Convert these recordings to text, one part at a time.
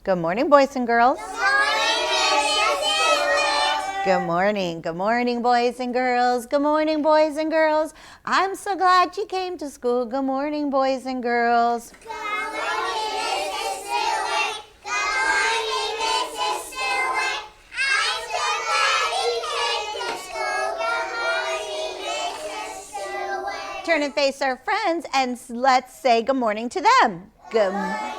Good morning, boys and girls. Good morning, Mrs. Good morning. Good morning, boys and girls. Good morning, boys and girls. I'm so glad you came to school. Good morning, boys and girls. Good morning, Mrs. Stewart. Good morning, Mrs. Stewart. I'm so glad you came to school. Good morning, Mrs. Stewart. Turn and face our friends and let's say good morning to them. Good morning.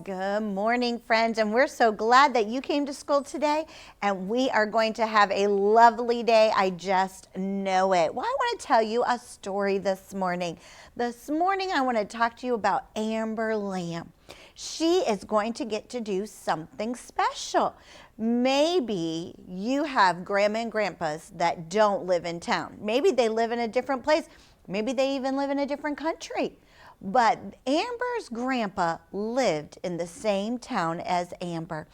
Good morning, friends, and we're so glad that you came to school today, and we are going to have a lovely day. I just know it. Well, I want to tell you a story this morning. This morning, I want to talk to you about Amber Lamb. She is going to get to do something special. Maybe you have grandma and grandpas that don't live in town. Maybe they live in a different place. Maybe they even live in a different country. But Amber's grandpa lived in the same town as Amber.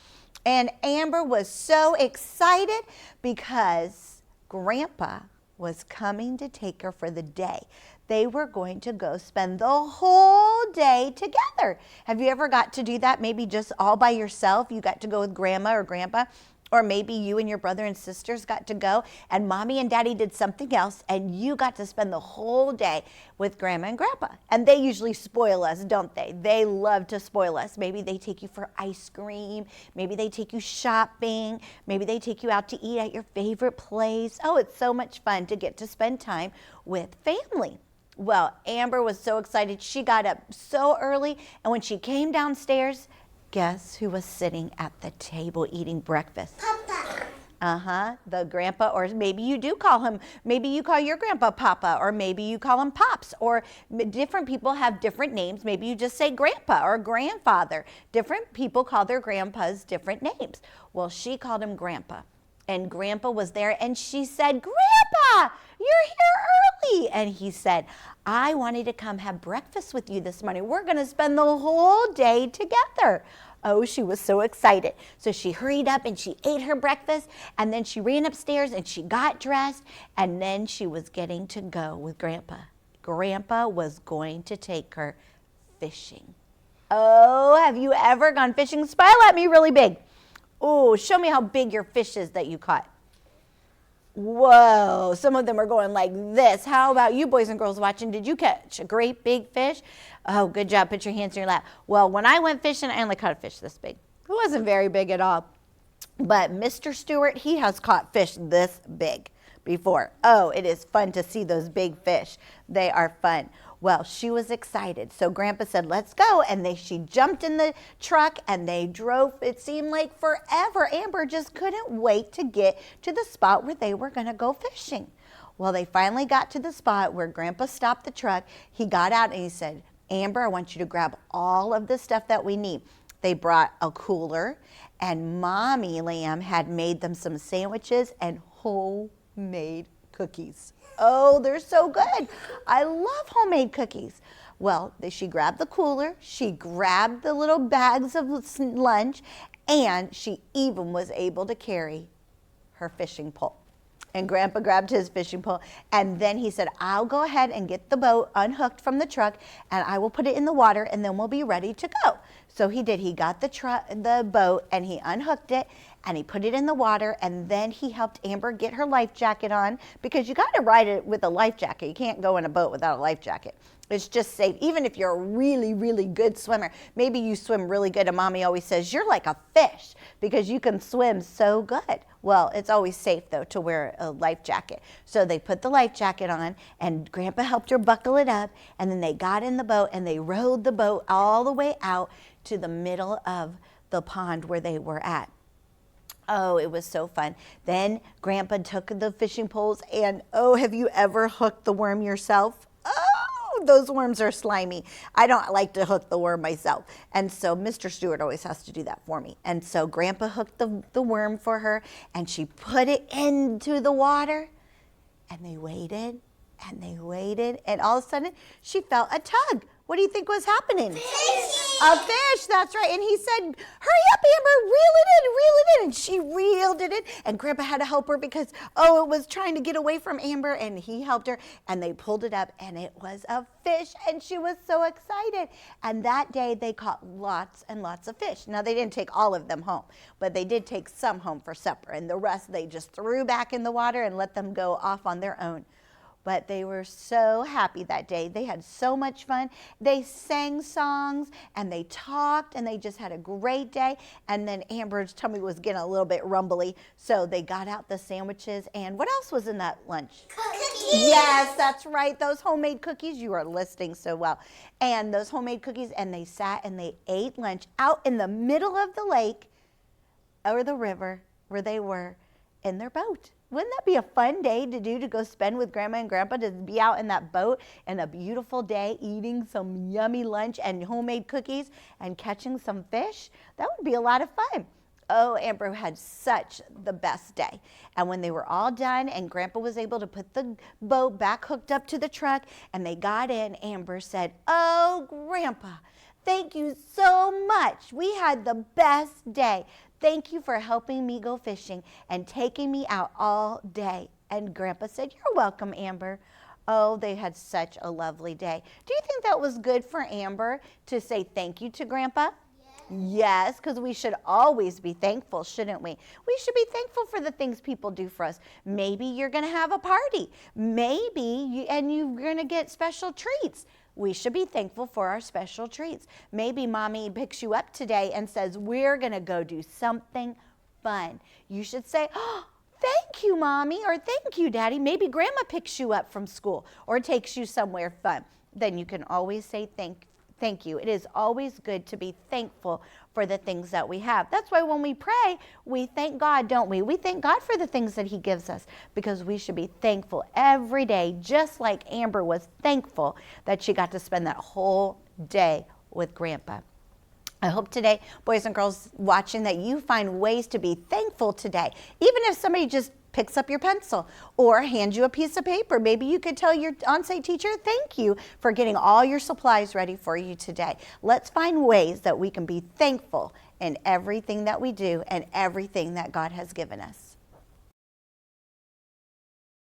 And Amber was so excited because grandpa was coming to take her for the day. They were going to go spend the whole day together. Have you ever got to do that? Maybe just all by yourself. You got to go with grandma or grandpa. Or maybe you and your brother and sisters got to go and mommy and daddy did something else and you got to spend the whole day with grandma and grandpa. And they usually spoil us, don't they? They love to spoil us. Maybe they take you for ice cream. Maybe they take you shopping. Maybe they take you out to eat at your favorite place. Oh, it's so much fun to get to spend time with family. Well, Amber was so excited. She got up so early, and when she came downstairs, guess who was sitting at the table eating breakfast? Papa. The grandpa, or maybe you do call him, maybe you call your grandpa Papa, or maybe you call him Pops, or different people have different names. Maybe you just say grandpa or grandfather. Different people call their grandpas different names. Well, she called him grandpa, and grandpa was there, and she said, Grandpa, you're here early. And he said, I wanted to come have breakfast with you this morning. We're going to spend the whole day together. Oh, she was so excited. So she hurried up and she ate her breakfast, and then she ran upstairs and she got dressed, and then she was getting to go with Grandpa. Grandpa was going to take her fishing. Oh, have you ever gone fishing? Smile at me really big. Oh, show me how big your fish is that you caught. Whoa, some of them are going like this. How about you boys and girls watching? Did you catch a great big fish? Oh, good job. Put your hands in your lap. Well, when I went fishing, I only caught a fish this big. It wasn't very big at all. But Mr. Stewart, he has caught fish this big before. Oh, it is fun to see those big fish. They are fun. Well, she was excited. So Grandpa said, let's go. And she jumped in the truck and they drove. It seemed like forever. Amber just couldn't wait to get to the spot where they were going to go fishing. Well, they finally got to the spot where Grandpa stopped the truck. He got out and he said, Amber, I want you to grab all of the stuff that we need. They brought a cooler, and Mommy Lamb had made them some sandwiches and homemade cookies. Oh, they're so good. I love homemade cookies. Well, she grabbed the cooler, she grabbed the little bags of lunch, and she even was able to carry her fishing pole. And Grandpa grabbed his fishing pole, and then he said, I'll go ahead and get the boat unhooked from the truck, and I will put it in the water, and then we'll be ready to go. So he did. He got the boat, and he unhooked it, and he put it in the water, and then he helped Amber get her life jacket on, because you got to ride it with a life jacket. You can't go in a boat without a life jacket. It's just safe, even if you're a really, really good swimmer. Maybe you swim really good, and Mommy always says, you're like a fish because you can swim so good. Well, it's always safe, though, to wear a life jacket. So they put the life jacket on, and Grandpa helped her buckle it up, and then they got in the boat, and they rowed the boat all the way out to the middle of the pond where they were at. Oh, it was so fun. Then Grandpa took the fishing poles, and oh, have you ever hooked the worm yourself? Oh, those worms are slimy. I don't like to hook the worm myself. And so Mr. Stewart always has to do that for me. And so Grandpa hooked the worm for her, and she put it into the water, and they waited, and all of a sudden she felt a tug. What do you think was happening? Fishing. A fish, that's right. And he said, hurry up, Amber, reel it in. and she reeled it in. And Grandpa had to help her because, it was trying to get away from Amber, and he helped her, and they pulled it up, and it was a fish, and she was so excited. And that day, they caught lots and lots of fish. Now, they didn't take all of them home, but they did take some home for supper, and the rest they just threw back in the water and let them go off on their own. But they were so happy that day. They had so much fun. They sang songs and they talked and they just had a great day. And then Amber's tummy was getting a little bit rumbly, so they got out the sandwiches. And what else was in that lunch? Cookies. Yes, that's right. Those homemade cookies. You are listening so well. And those homemade cookies, and they sat and they ate lunch out in the middle of the lake or the river where they were in their boat. Wouldn't that be a fun day to do, to go spend with Grandma and Grandpa, to be out in that boat and a beautiful day eating some yummy lunch and homemade cookies and catching some fish? That would be a lot of fun. Oh, Amber had such the best day. And when they were all done and Grandpa was able to put the boat back hooked up to the truck and they got in, Amber said, "Oh, Grandpa, thank you so much. We had the best day. Thank you for helping me go fishing and taking me out all day." And Grandpa said, "You're welcome, Amber." Oh, they had such a lovely day. Do you think that was good for Amber to say thank you to Grandpa? Yes, because we should always be thankful, shouldn't we? We should be thankful for the things people do for us. Maybe you're going to have a party. Maybe you're going to get special treats. We should be thankful for our special treats. Maybe Mommy picks you up today and says, "We're going to go do something fun." You should say, "Oh, thank you, Mommy," or "Thank you, Daddy." Maybe Grandma picks you up from school or takes you somewhere fun. Then you can always say thank you. It is always good to be thankful for the things that we have. That's why when we pray, we thank God, don't we? We thank God for the things that He gives us, because we should be thankful every day, just like Amber was thankful that she got to spend that whole day with Grandpa. I hope today, boys and girls watching, that you find ways to be thankful today. Even if somebody just picks up your pencil or hands you a piece of paper, maybe you could tell your on-site teacher, "Thank you for getting all your supplies ready for you today." Let's find ways that we can be thankful in everything that we do and everything that God has given us.